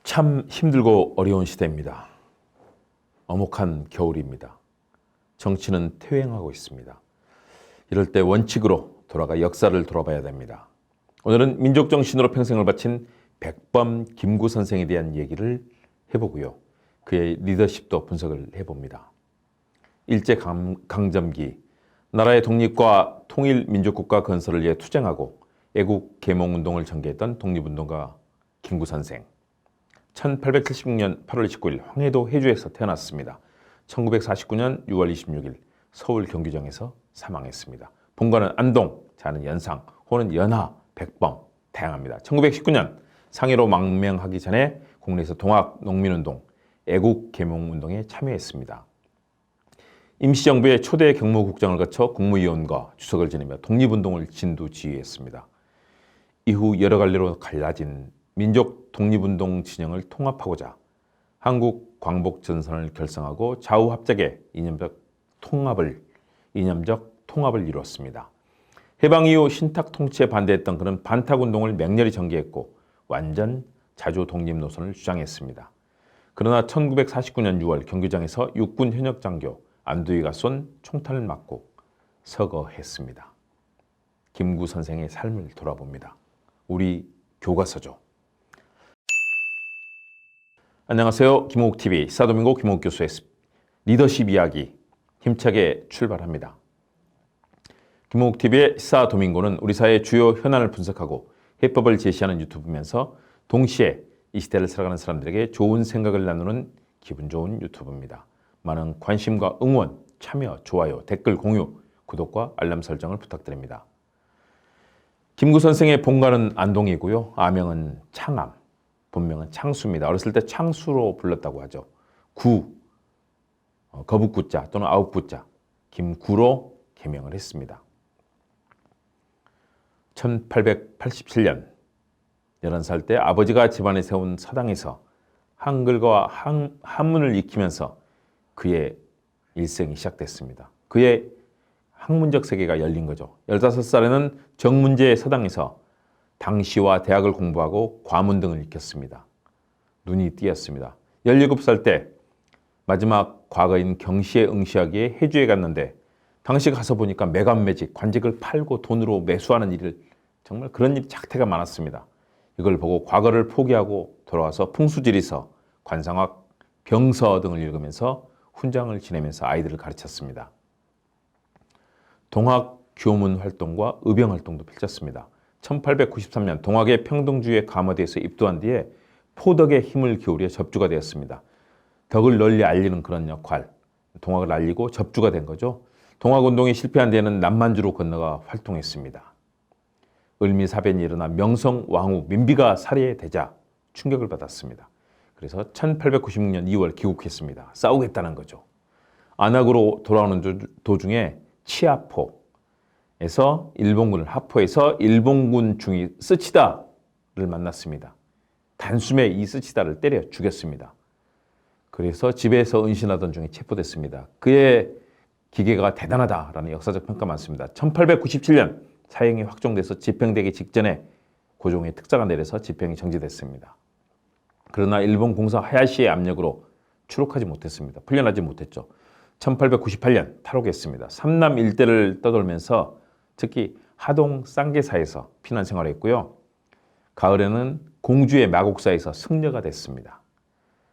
참 힘들고 어려운 시대입니다. 엄혹한 겨울입니다. 정치는 퇴행하고 있습니다. 이럴 때 원칙으로 돌아가 역사를 돌아봐야 됩니다. 오늘은 민족정신으로 평생을 바친 백범 김구 선생에 대한 얘기를 해보고요. 그의 리더십도 분석을 해봅니다. 일제강점기 나라의 독립과 통일민족국가 건설을 위해 투쟁하고 애국 계몽운동을 전개했던 독립운동가 김구 선생. 1876년 8월 29일 황해도 해주에서 태어났습니다. 1949년 6월 26일 서울 경기장에서 사망했습니다. 본가는 안동, 자는 연상, 호는 연하, 백범, 다양합니다. 1919년 상해로 망명하기 전에 국내에서 동학 농민운동, 애국 계몽운동에 참여했습니다. 임시정부의 초대 경무국장을 거쳐 국무위원과 주석을 지내며 독립운동을 진두지휘했습니다. 이후 여러 갈래로 갈라진 민족 독립운동 진영을 통합하고자 한국 광복전선을 결성하고 좌우합작의 이념적 통합을 이루었습니다. 해방 이후 신탁 통치에 반대했던 그는 반탁운동을 맹렬히 전개했고 완전 자주 독립 노선을 주장했습니다. 그러나 1949년 6월 경기장에서 육군 현역 장교 안두희가 쏜 총탄을 맞고 서거했습니다. 김구 선생의 삶을 돌아봅니다. 우리 교과서죠. 안녕하세요. 김옥TV 시사도민고 김옥 교수의 리더십 이야기 힘차게 출발합니다. 김옥TV의 시사도민고는 우리 사회의 주요 현안을 분석하고 해법을 제시하는 유튜브면서 동시에 이 시대를 살아가는 사람들에게 좋은 생각을 나누는 기분 좋은 유튜브입니다. 많은 관심과 응원, 참여, 좋아요, 댓글 공유, 구독과 알람 설정을 부탁드립니다. 김구 선생의 본가는 안동이고요. 아명은 창암, 본명은 창수입니다. 어렸을 때 창수로 불렀다고 하죠. 구, 거북구자 또는 아웃구자, 김구로 개명을 했습니다. 1887년 11살 때 아버지가 집안에 세운 서당에서 한글과 한문을 익히면서 그의 일생이 시작됐습니다. 그의 학문적 세계가 열린 거죠. 15살에는 정문제 서당에서 당시와 대학을 공부하고 과문 등을 익혔습니다. 눈이 띄었습니다. 17살 때 마지막 과거인 경시에 응시하기에 해주에 갔는데 당시 가서 보니까 매간매직, 관직을 팔고 돈으로 매수하는 일을 정말 그런 일이 작태가 많았습니다. 이걸 보고 과거를 포기하고 돌아와서 풍수지리서, 관상학, 병서 등을 읽으면서 훈장을 지내면서 아이들을 가르쳤습니다. 동학 교문 활동과 의병 활동도 펼쳤습니다. 1893년 동학의 평등주의에 감화돼서 입도한 뒤에 포덕의 힘을 기울여 접주가 되었습니다. 덕을 널리 알리는 그런 역할, 동학을 알리고 접주가 된 거죠. 동학운동이 실패한 뒤에는 남만주로 건너가 활동했습니다. 을미사변이 일어나 명성, 왕후, 민비가 살해되자 충격을 받았습니다. 그래서 1896년 2월 귀국했습니다. 싸우겠다는 거죠. 안악으로 돌아오는 도중에 치아포에서 일본군을 하포에서 일본군 중위 스치다를 만났습니다. 단숨에 이 스치다를 때려 죽였습니다. 그래서 집에서 은신하던 중에 체포됐습니다. 그의 기계가 대단하다라는 역사적 평가 많습니다. 1897년 사형이 확정돼서 집행되기 직전에 고종의 특사가 내려서 집행이 정지됐습니다. 그러나 일본 공사 하야시의 압력으로 추록하지 못했습니다. 풀려나지 못했죠. 1898년 탈옥했습니다. 삼남 일대를 떠돌면서 특히 하동 쌍계사에서 피난 생활을 했고요. 가을에는 공주의 마곡사에서 승려가 됐습니다.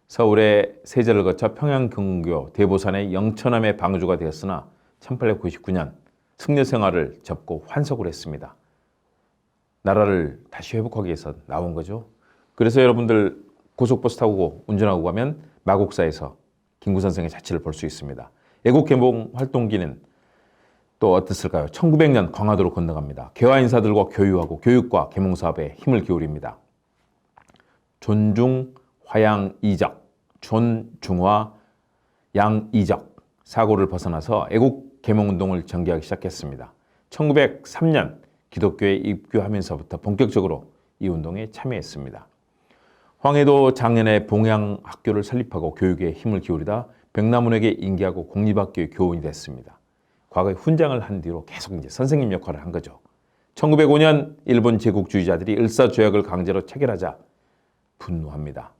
서울의 세제를 거쳐 평양 경교 대보산의 영천함의 방주가 되었으나 1899년 승려 생활을 접고 환속을 했습니다. 나라를 다시 회복하기 위해서 나온 거죠. 그래서 여러분들 고속버스 타고 운전하고 가면 마곡사에서 김구 선생의 자취를 볼 수 있습니다. 애국개몽 활동기는 또 어땠을까요? 1900년 광화도로 건너갑니다. 개화 인사들과 교유하고 교육과 계몽사업에 힘을 기울입니다. 존중, 화양, 이적, 존중화, 양이적 사고를 벗어나서 애국 계몽운동을 전개하기 시작했습니다. 1903년 기독교에 입교하면서부터 본격적으로 이 운동에 참여했습니다. 황해도 장년에 봉양학교를 설립하고 교육에 힘을 기울이다 백남훈에게 인계하고 공립학교의 교원이 됐습니다. 과거에 훈장을 한 뒤로 계속 이제 선생님 역할을 한 거죠. 1905년 일본 제국주의자들이 을사조약을 강제로 체결하자 분노합니다.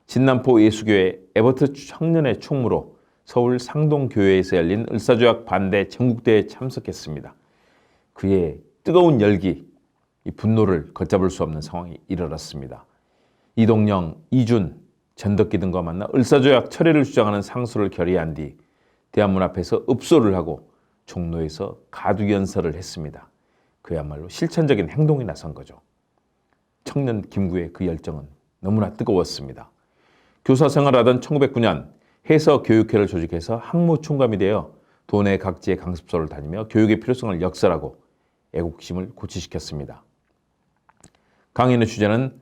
진남포 예수교회 에버트 청년의 총무로 서울 상동교회에서 열린 을사조약 반대 전국대회에 참석했습니다. 그의 뜨거운 열기, 이 분노를 걷잡을 수 없는 상황이 일어났습니다. 이동영, 이준, 전덕기 등과 만나 을사조약 철회를 주장하는 상소를 결의한 뒤 대한문 앞에서 읍소를 하고 종로에서 가두연설을 했습니다. 그야말로 실천적인 행동에 나선 거죠. 청년 김구의 그 열정은 너무나 뜨거웠습니다. 교사 생활하던 1909년 해서교육회를 조직해서 학무총감이 되어 도내 각지의 강습소를 다니며 교육의 필요성을 역설하고 애국심을 고취시켰습니다. 강연의 주제는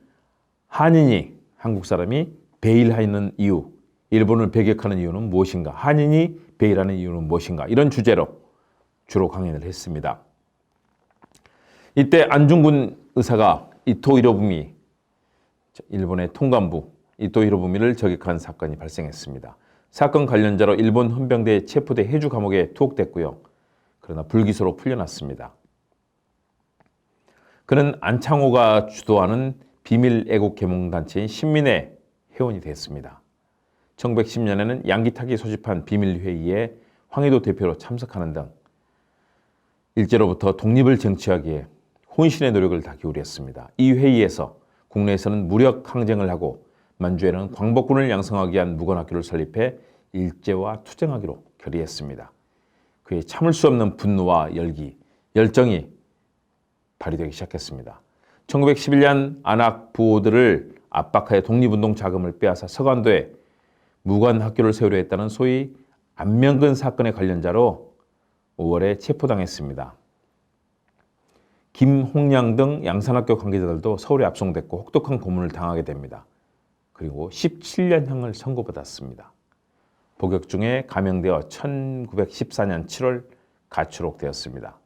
한인이, 한국 사람이 베일하는 이유, 일본을 배격하는 이유는 무엇인가, 한인이 베일하는 이유는 무엇인가, 이런 주제로 주로 강연을 했습니다. 이때 안중근 의사가 이토 히로부미, 일본의 통감부 이토 히로부미를 저격한 사건이 발생했습니다. 사건 관련자로 일본 헌병대에 체포돼 해주 감옥에 투옥됐고요. 그러나 불기소로 풀려났습니다. 그는 안창호가 주도하는 비밀 애국 계몽단체인 신민회 회원이 됐습니다. 1910년에는 양기탁이 소집한 비밀회의에 황해도 대표로 참석하는 등 일제로부터 독립을 쟁취하기에 혼신의 노력을 다 기울였습니다. 이 회의에서 국내에서는 무력 항쟁을 하고 만주에는 광복군을 양성하기 위한 무건학교를 설립해 일제와 투쟁하기로 결의했습니다. 그의 참을 수 없는 분노와 열기, 열정이 발휘되기 시작했습니다. 1911년 안학 부호들을 압박하여 독립운동 자금을 빼앗아 서간도에 무관학교를 세우려 했다는 소위 안명근 사건의 관련자로 5월에 체포당했습니다. 김홍량 등 양산학교 관계자들도 서울에 압송됐고 혹독한 고문을 당하게 됩니다. 그리고 17년형을 선고받았습니다. 복역 중에 감형되어 1914년 7월 가출옥되었습니다.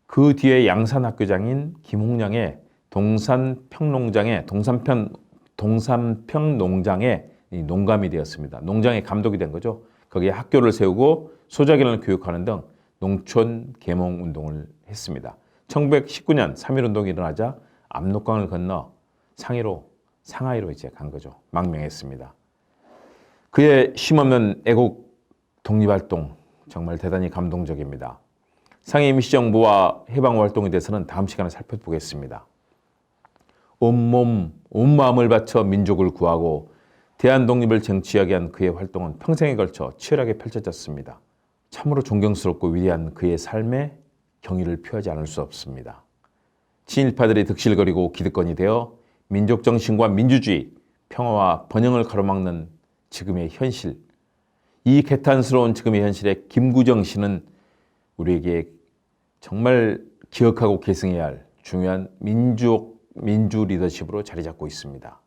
그 뒤에 양산학교장인 김홍량의 동산평농장에 농감이 되었습니다. 농장의 감독이 된 거죠. 거기에 학교를 세우고 소자견을 교육하는 등 농촌 계몽 운동을 했습니다. 1919년 3.1운동이 일어나자 압록강을 건너 상하이로 이제 간 거죠. 망명했습니다. 그의 힘없는 애국 독립활동 정말 대단히 감동적입니다. 상해 임시정부와 해방활동에 대해서는 다음 시간에 살펴보겠습니다. 온몸, 온 마음을 바쳐 민족을 구하고 대한독립을 쟁취하기 위한 그의 활동은 평생에 걸쳐 치열하게 펼쳐졌습니다. 참으로 존경스럽고 위대한 그의 삶에 경의를 표하지 않을 수 없습니다. 친일파들이 득실거리고 기득권이 되어 민족정신과 민주주의, 평화와 번영을 가로막는 지금의 현실, 이 개탄스러운 지금의 현실에 김구정 씨는 우리에게 정말 기억하고 계승해야 할 중요한 민주 리더십으로 자리 잡고 있습니다.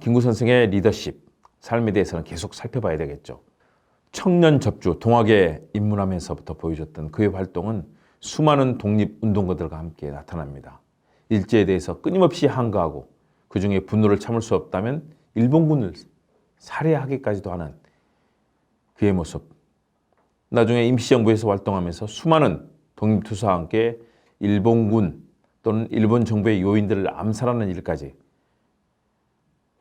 김구 선생의 리더십, 삶에 대해서는 계속 살펴봐야 되겠죠. 청년 접주, 동학에 입문하면서부터 보여줬던 그의 활동은 수많은 독립운동가들과 함께 나타납니다. 일제에 대해서 끊임없이 항거하고 그 중에 분노를 참을 수 없다면 일본군을 살해하기까지도 하는 그의 모습. 나중에 임시정부에서 활동하면서 수많은 독립투사와 함께 일본군 또는 일본 정부의 요인들을 암살하는 일까지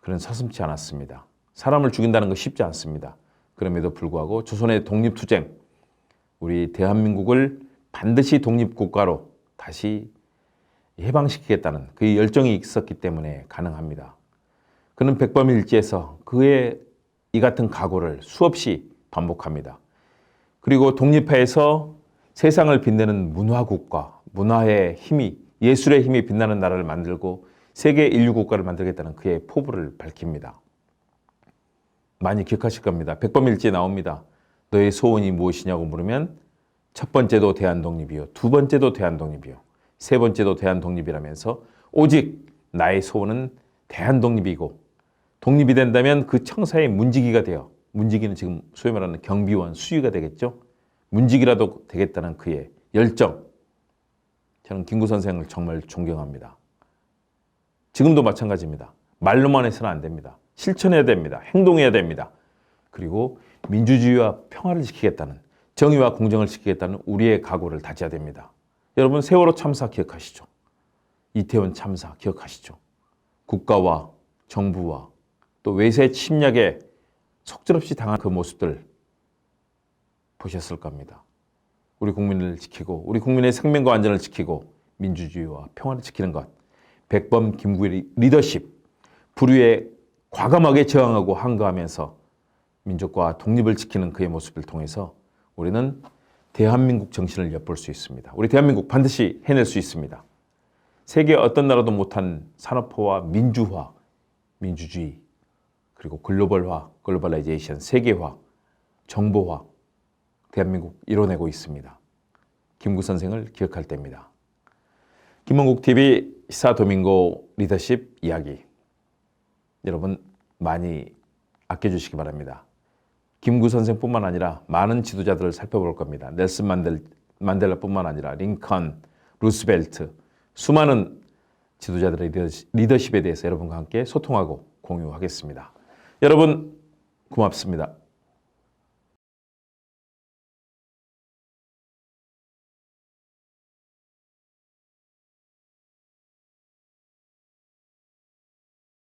그는 서슴지 않았습니다. 사람을 죽인다는 거 쉽지 않습니다. 그럼에도 불구하고 조선의 독립투쟁, 우리 대한민국을 반드시 독립국가로 다시 해방시키겠다는 그의 열정이 있었기 때문에 가능합니다. 그는 백범일지에서 그의 이 같은 각오를 수없이 반복합니다. 그리고 독립하에서 세상을 빛내는 문화국가, 문화의 힘이, 예술의 힘이 빛나는 나라를 만들고 세계 인류 국가를 만들겠다는 그의 포부를 밝힙니다. 많이 기억하실 겁니다. 백범일지에 나옵니다. 너의 소원이 무엇이냐고 물으면 첫 번째도 대한독립이요, 두 번째도 대한독립이요, 세 번째도 대한독립이라면서 오직 나의 소원은 대한독립이고 독립이 된다면 그 청사의 문지기가 되어, 문지기는 지금 소위 말하는 경비원, 수위가 되겠죠. 문지기라도 되겠다는 그의 열정. 저는 김구 선생을 정말 존경합니다. 지금도 마찬가지입니다. 말로만 해서는 안 됩니다. 실천해야 됩니다. 행동해야 됩니다. 그리고 민주주의와 평화를 지키겠다는, 정의와 공정을 지키겠다는 우리의 각오를 다져야 됩니다. 여러분, 세월호 참사 기억하시죠? 이태원 참사 기억하시죠? 국가와 정부와 또 외세 침략에 속절없이 당한 그 모습들 보셨을 겁니다. 우리 국민을 지키고 우리 국민의 생명과 안전을 지키고 민주주의와 평화를 지키는 것, 백범 김구의 리더십, 불의에 과감하게 저항하고 항거하면서 민족과 독립을 지키는 그의 모습을 통해서 우리는 대한민국 정신을 엿볼 수 있습니다. 우리 대한민국 반드시 해낼 수 있습니다. 세계 어떤 나라도 못한 산업화와 민주화, 민주주의, 그리고 글로벌화, 글로벌라이제이션, 세계화, 정보화, 대한민국 이뤄내고 있습니다. 김구 선생을 기억할 때입니다. 김원국TV 시사도밍고 리더십 이야기, 여러분 많이 아껴주시기 바랍니다. 김구 선생뿐만 아니라 많은 지도자들을 살펴볼 겁니다. 넬슨 만델라뿐만 아니라 링컨, 루스벨트, 수많은 지도자들의 리더십에 대해서 여러분과 함께 소통하고 공유하겠습니다. 여러분 고맙습니다.